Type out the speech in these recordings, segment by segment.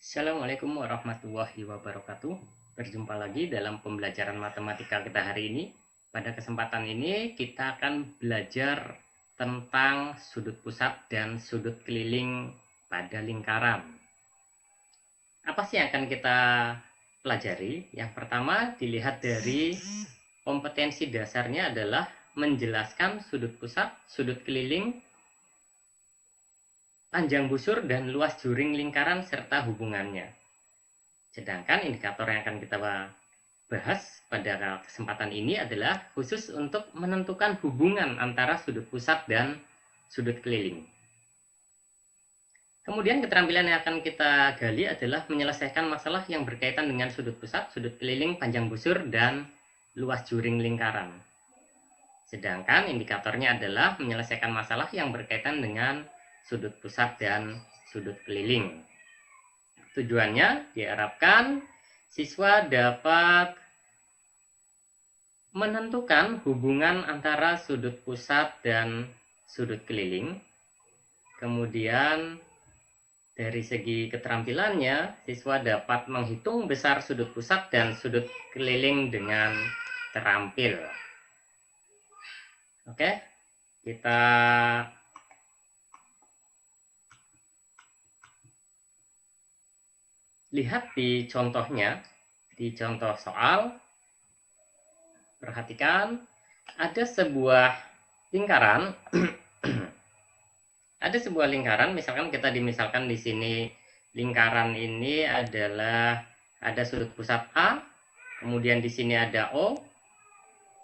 Assalamualaikum warahmatullahi wabarakatuh. Berjumpa lagi dalam pembelajaran matematika kita hari ini. Pada kesempatan ini kita akan belajar tentang sudut pusat dan sudut keliling pada lingkaran. Apa sih yang akan kita pelajari? Yang pertama dilihat dari kompetensi dasarnya adalah menjelaskan sudut pusat, sudut keliling, panjang busur, dan luas juring lingkaran serta hubungannya. Sedangkan indikator yang akan kita bahas pada kesempatan ini adalah khusus untuk menentukan hubungan antara sudut pusat dan sudut keliling. Kemudian keterampilan yang akan kita gali adalah menyelesaikan masalah yang berkaitan dengan sudut pusat, sudut keliling, panjang busur, dan luas juring lingkaran. Sedangkan indikatornya adalah menyelesaikan masalah yang berkaitan dengan sudut pusat dan sudut keliling. Tujuannya diharapkan siswa dapat menentukan hubungan antara sudut pusat dan sudut keliling. Kemudian dari segi keterampilannya, siswa dapat menghitung besar sudut pusat dan sudut keliling dengan terampil. Oke, kita lihat di contohnya, di contoh soal. Perhatikan, ada sebuah lingkaran. Ada sebuah lingkaran, misalkan kita dimisalkan di sini lingkaran ini adalah ada sudut pusat A, kemudian di sini ada O,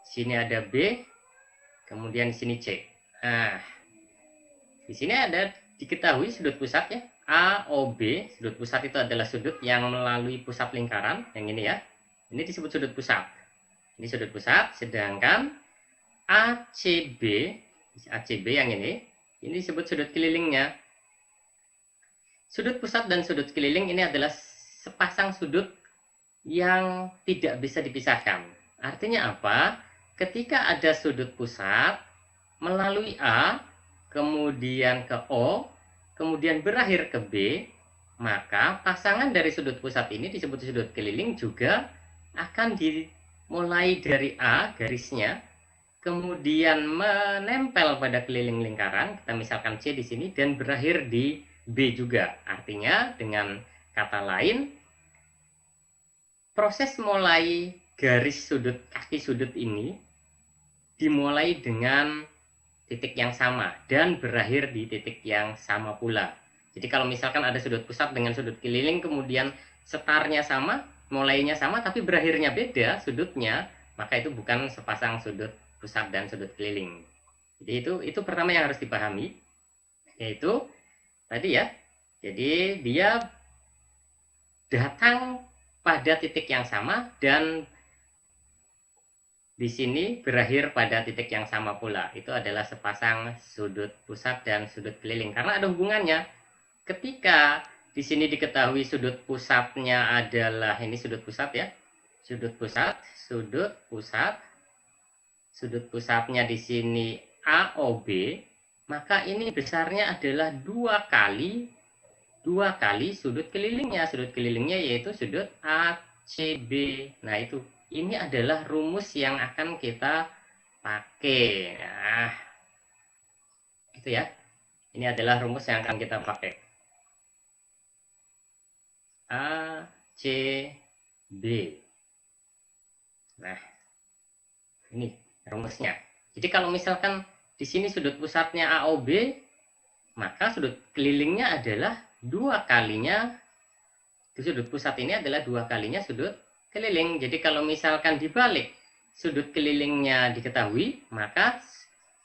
sini ada B, kemudian di sini C. Nah, di sini ada diketahui sudut pusat ya, AOB. Sudut pusat itu adalah sudut yang melalui pusat lingkaran, yang ini ya. Ini disebut sudut pusat. Ini sudut pusat, sedangkan ACB yang ini disebut sudut kelilingnya. Sudut pusat dan sudut keliling ini adalah sepasang sudut yang tidak bisa dipisahkan. Artinya apa? Ketika ada sudut pusat melalui A, kemudian ke O, kemudian berakhir ke B, maka pasangan dari sudut pusat ini disebut sudut keliling juga akan dimulai dari A garisnya, kemudian menempel pada keliling lingkaran, kita misalkan C di sini, dan berakhir di B juga. Artinya dengan kata lain, proses mulai garis sudut, kaki sudut ini dimulai dengan titik yang sama dan berakhir di titik yang sama pula. Jadi kalau misalkan ada sudut pusat dengan sudut keliling, kemudian startnya sama, mulainya sama, tapi berakhirnya beda sudutnya, maka itu bukan sepasang sudut pusat dan sudut keliling. Jadi itu pertama yang harus dipahami, yaitu tadi ya. Jadi dia datang pada titik yang sama dan di sini berakhir pada titik yang sama pula. Itu adalah sepasang sudut pusat dan sudut keliling. Karena ada hubungannya. Ketika di sini diketahui sudut pusatnya adalah ini sudut pusat ya. Sudut pusatnya di sini AOB, maka ini besarnya adalah dua kali sudut kelilingnya. Sudut kelilingnya yaitu sudut ACB. Nah, ini adalah rumus yang akan kita pakai. Nah, itu ya. Ini adalah rumus yang akan kita pakai. ACB. Nah, ini rumusnya. Jadi kalau misalkan di sini sudut pusatnya AOB, maka sudut kelilingnya adalah dua kalinya. Sudut pusat ini adalah dua kalinya sudut keliling. Jadi kalau misalkan dibalik sudut kelilingnya diketahui, maka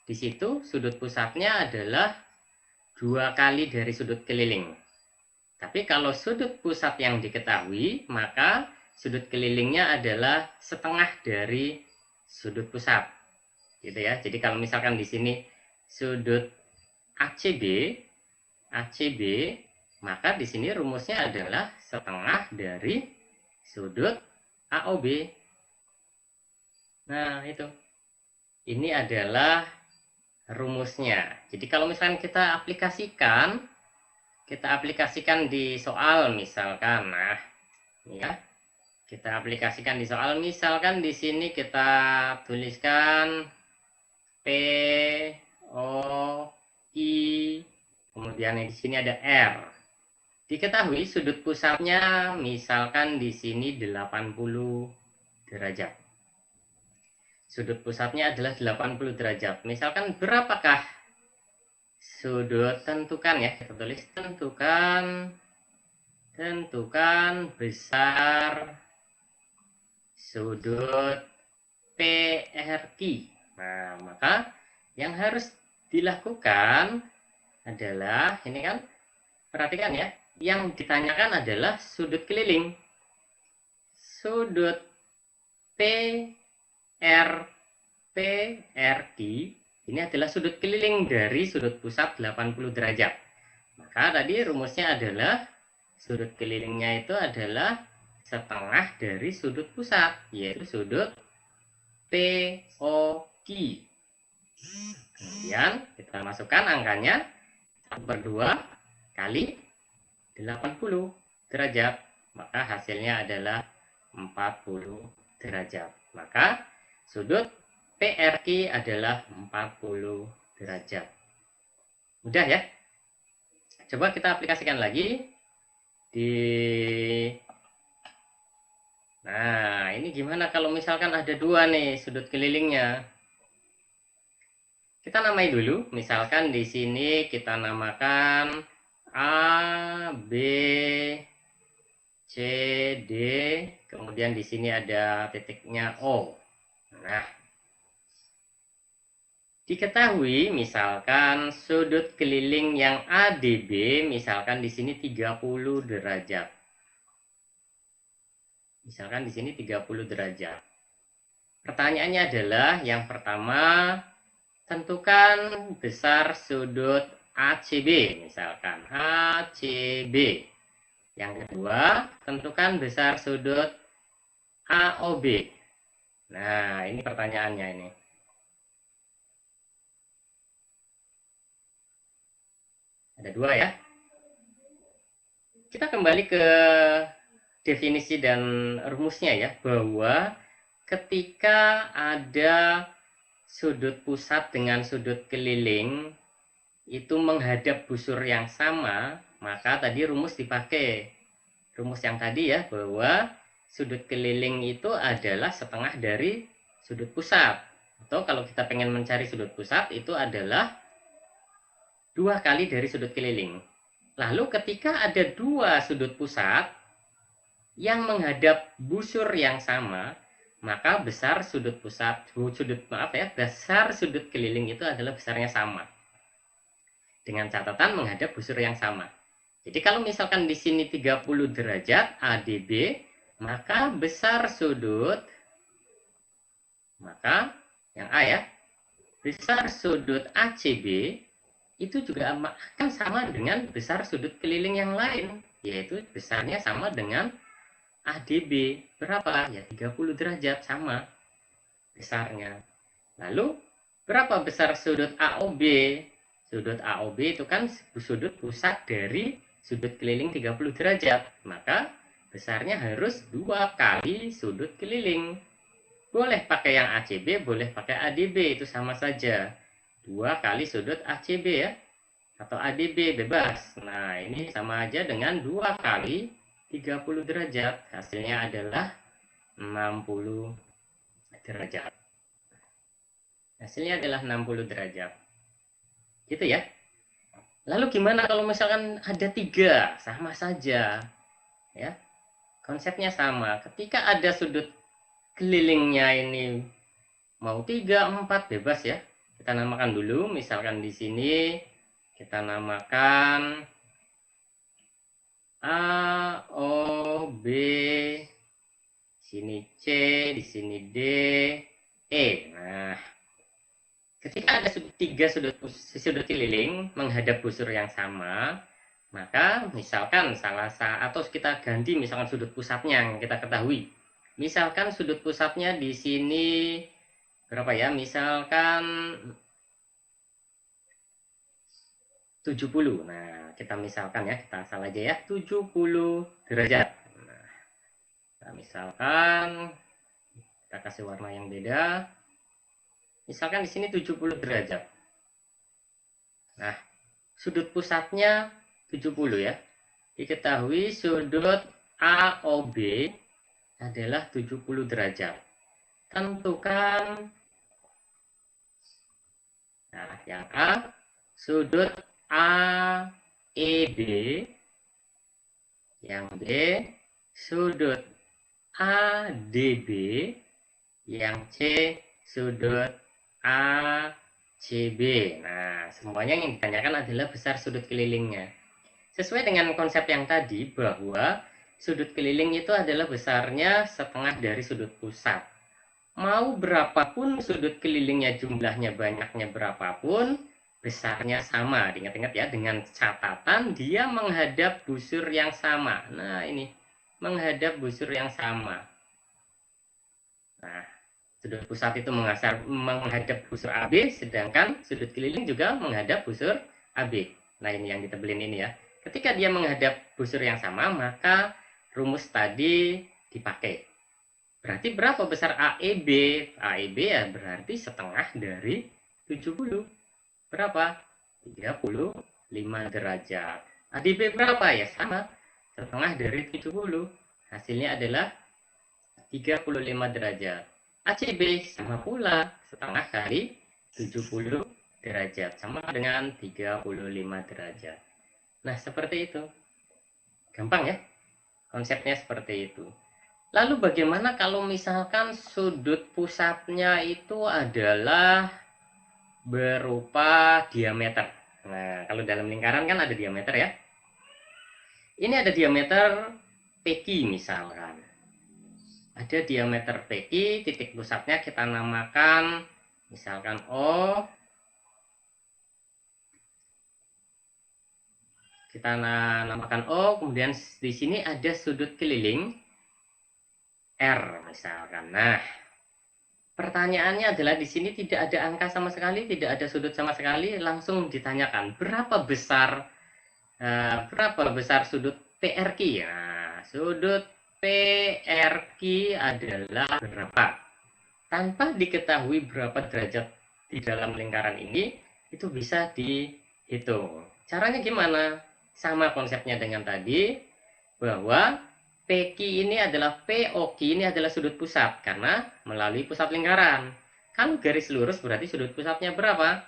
di situ sudut pusatnya adalah dua kali dari sudut keliling. Tapi kalau sudut pusat yang diketahui, maka sudut kelilingnya adalah setengah dari sudut pusat. Gitu ya. Jadi kalau misalkan di sini sudut ACB, maka di sini rumusnya adalah setengah dari sudut AOB. Nah, itu. Ini adalah rumusnya. Jadi kalau misalkan kita aplikasikan kita aplikasikan di soal misalkan. Nah, ya. Kita aplikasikan di soal misalkan di sini kita tuliskan P O I, kemudian di sini ada R. Diketahui sudut pusatnya misalkan di sini 80 derajat. Sudut pusatnya adalah 80 derajat. Misalkan berapakah sudut, tentukan ya, kita tulis tentukan besar sudut PRQ. Nah, maka yang harus dilakukan adalah, ini kan, perhatikan ya, yang ditanyakan adalah sudut keliling. Sudut PRQ ini adalah sudut keliling dari sudut pusat 80 derajat. Maka tadi rumusnya adalah sudut kelilingnya itu adalah setengah dari sudut pusat, yaitu sudut POQ. Kemudian kita masukkan angkanya 1/2 kali 80 derajat, maka hasilnya adalah 40 derajat. Maka sudut PRQ adalah 40 derajat. Mudah ya? Coba kita aplikasikan lagi di. Nah, ini gimana kalau misalkan ada dua nih sudut kelilingnya? Kita namai dulu, misalkan di sini kita namakan A, B, C, D, kemudian di sini ada titiknya O. Nah, diketahui misalkan sudut keliling yang ADB misalkan di sini 30 derajat. Misalkan di sini 30 derajat. Pertanyaannya adalah yang pertama, tentukan besar sudut ACB misalkan ACB. Yang kedua, tentukan besar sudut AOB. Nah, ini pertanyaannya ini. Ada dua ya. Kita kembali ke definisi dan rumusnya ya, bahwa ketika ada sudut pusat dengan sudut keliling itu menghadap busur yang sama, maka tadi rumus dipakai. Rumus yang tadi ya, bahwa sudut keliling itu adalah setengah dari sudut pusat. Atau kalau kita pengen mencari sudut pusat, itu adalah 2 kali dari sudut keliling. Lalu ketika ada dua sudut pusat yang menghadap busur yang sama, maka besar sudut pusat, besar sudut keliling itu adalah besarnya sama. Dengan catatan menghadap busur yang sama. Jadi kalau misalkan di sini 30 derajat ADB, maka besar sudut, maka yang A ya, besar sudut ACB itu juga akan sama dengan besar sudut keliling yang lain, yaitu besarnya sama dengan ADB. Berapa? Ya 30 derajat, sama besarnya. Lalu berapa besar sudut AOB? Sudut AOB itu kan sudut pusat dari sudut keliling 30 derajat. Maka besarnya harus 2 kali sudut keliling. Boleh pakai yang ACB, boleh pakai ADB, itu sama saja. 2 kali sudut ACB ya. Atau ADB, bebas. Nah, ini sama aja dengan 2 kali 30 derajat, hasilnya adalah 60 derajat. Hasilnya adalah 60 derajat. Gitu ya. Lalu gimana kalau misalkan ada 3? Sama saja. Ya. Konsepnya sama. Ketika ada sudut kelilingnya ini mau 3, 4, bebas ya. Kita namakan dulu, misalkan di sini kita namakan A, O, B, di sini C, di sini D, E. Nah, ketika ada 3 sudut keliling menghadap busur yang sama, maka misalkan atau kita ganti misalkan sudut pusatnya yang kita ketahui. Misalkan sudut pusatnya di sini berapa ya? Misalkan 70. Nah, kita misalkan ya, kita asal aja ya, 70 derajat. Nah, kita misalkan, kita kasih warna yang beda. Misalkan di sini 70 derajat. Nah, sudut pusatnya 70 ya. Diketahui sudut AOB adalah 70 derajat. Tentukan, nah yang A, sudut AEB, yang B, sudut ADB, yang C, sudut ACB. Nah, semuanya yang ditanyakan adalah besar sudut kelilingnya. Sesuai dengan konsep yang tadi bahwa sudut keliling itu adalah besarnya setengah dari sudut pusat. Mau berapapun sudut kelilingnya, jumlahnya banyaknya berapapun, besarnya sama. Ingat-ingat ya, dengan catatan dia menghadap busur yang sama. Nah, ini menghadap busur yang sama. Nah, sudut pusat itu menghadap busur AB, sedangkan sudut keliling juga menghadap busur AB. Nah, ini yang ditebelin ini ya. Ketika dia menghadap busur yang sama, maka rumus tadi dipakai. Berarti berapa besar AEB? AEB ya berarti setengah dari 70. Berapa? 35 derajat. ADB berapa? Ya sama, setengah dari 70. Hasilnya adalah 35 derajat. ACB sama pula, setengah kali 70 derajat. Sama dengan 35 derajat. Nah, seperti itu. Gampang ya? Konsepnya seperti itu. Lalu bagaimana kalau misalkan sudut pusatnya itu adalah berupa diameter? Nah, kalau dalam lingkaran kan ada diameter ya. Ini ada diameter PQ misalkan. Ada diameter PQ, titik pusatnya kita namakan misalkan O. Kita namakan O, kemudian di sini ada sudut keliling R misalkan. Nah, pertanyaannya adalah di sini tidak ada angka sama sekali, tidak ada sudut sama sekali, langsung ditanyakan berapa besar sudut PRQ. Nah, sudut PRQ adalah berapa? Tanpa diketahui berapa derajat di dalam lingkaran ini, itu bisa dihitung. Caranya gimana? Sama konsepnya dengan tadi, bahwa PQ ini adalah POQ ini adalah sudut pusat karena melalui pusat lingkaran. Kalau garis lurus berarti sudut pusatnya berapa?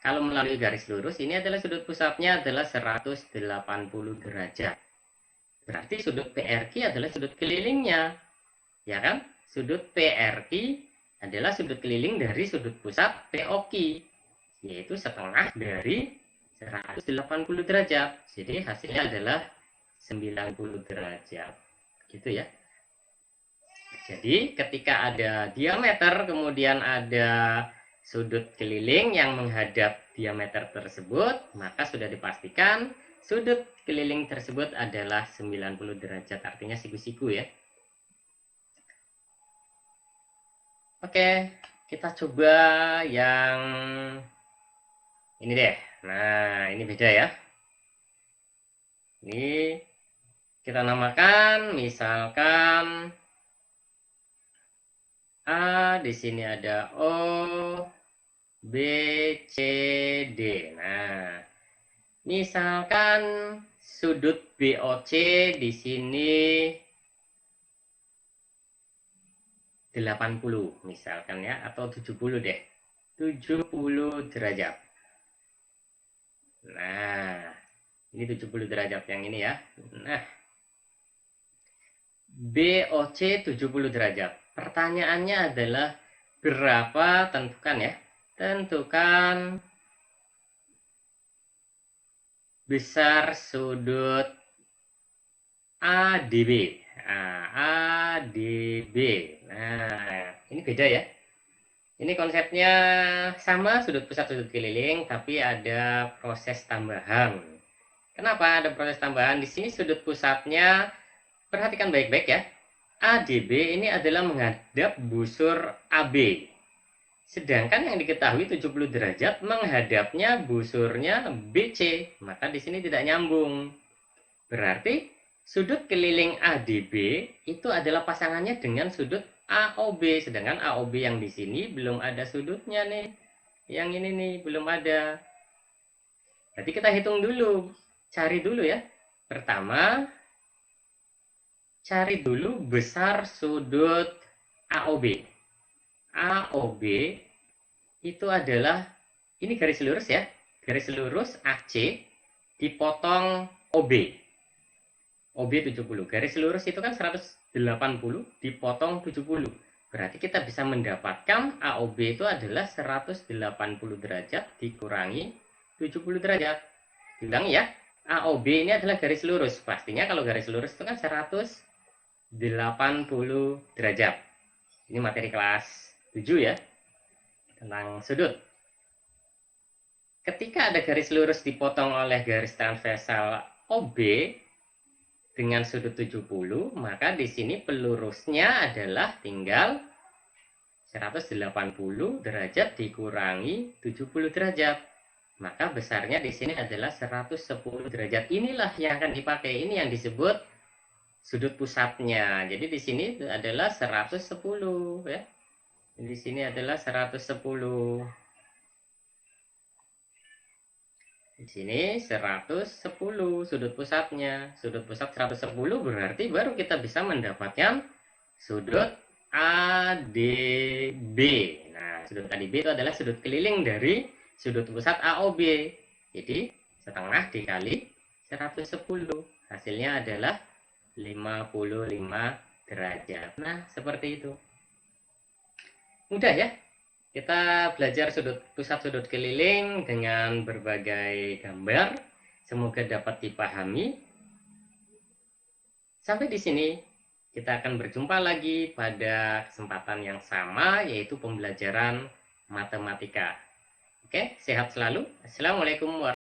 Kalau melalui garis lurus ini adalah sudut pusatnya adalah 180 derajat. Berarti sudut PRQ adalah sudut kelilingnya. Ya kan? Sudut PRQ adalah sudut keliling dari sudut pusat POQ, yaitu setengah dari 180 derajat. Jadi hasilnya adalah 90 derajat. Gitu ya. Jadi ketika ada diameter kemudian ada sudut keliling yang menghadap diameter tersebut, maka sudah dipastikan sudut keliling tersebut adalah 90 derajat, artinya siku-siku ya. Oke, kita coba yang ini deh. Nah, ini beda ya. Ini kita namakan misalkan A, di sini ada O, B, C, D. Nah, misalkan sudut BOC di sini 80 misalkan ya, atau 70 deh. 70 derajat. Nah, ini 70 derajat yang ini ya. Nah, BOC 70 derajat. Pertanyaannya adalah berapa, tentukan ya. Tentukan besar sudut ADB. Nah, ADB. Nah, ini beda ya. Ini konsepnya sama, sudut pusat, sudut keliling, tapi ada proses tambahan. Kenapa ada proses tambahan? Di sini sudut pusatnya, perhatikan baik-baik ya. ADB ini adalah menghadap busur AB. Sedangkan yang diketahui 70 derajat menghadapnya busurnya BC, maka di sini tidak nyambung. Berarti sudut keliling ADB itu adalah pasangannya dengan sudut AOB, sedangkan AOB yang di sini belum ada sudutnya nih. Yang ini nih belum ada. Jadi kita hitung dulu, cari dulu ya. Pertama, cari dulu besar sudut AOB. AOB itu adalah, ini garis lurus ya, garis lurus AC dipotong OB. OB 70. Garis lurus itu kan 180 dipotong 70. Berarti kita bisa mendapatkan AOB itu adalah 180 derajat dikurangi 70 derajat. Bilang ya, AOB ini adalah garis lurus. Pastinya kalau garis lurus itu kan 180 derajat. Ini materi kelas 7 ya, tentang sudut. Ketika ada garis lurus dipotong oleh garis transversal OB dengan sudut 70, maka di sini pelurusnya adalah tinggal 180 derajat dikurangi 70 derajat. Maka besarnya di sini adalah 110 derajat. Inilah yang akan dipakai. Ini yang disebut sudut pusatnya. Jadi di sini adalah 110 ya. Di sini adalah 110. Di sini 110 sudut pusatnya. Sudut pusat 110 berarti baru kita bisa mendapatkan sudut ADB. Nah, sudut ADB itu adalah sudut keliling dari sudut pusat AOB. Jadi, setengah dikali 110. Hasilnya adalah 55 derajat. Nah, seperti itu. Mudah ya? Kita belajar pusat sudut keliling dengan berbagai gambar. Semoga dapat dipahami. Sampai di sini kita akan berjumpa lagi pada kesempatan yang sama, yaitu pembelajaran matematika. Oke, sehat selalu. Assalamualaikum warahmatullahi wabarakatuh.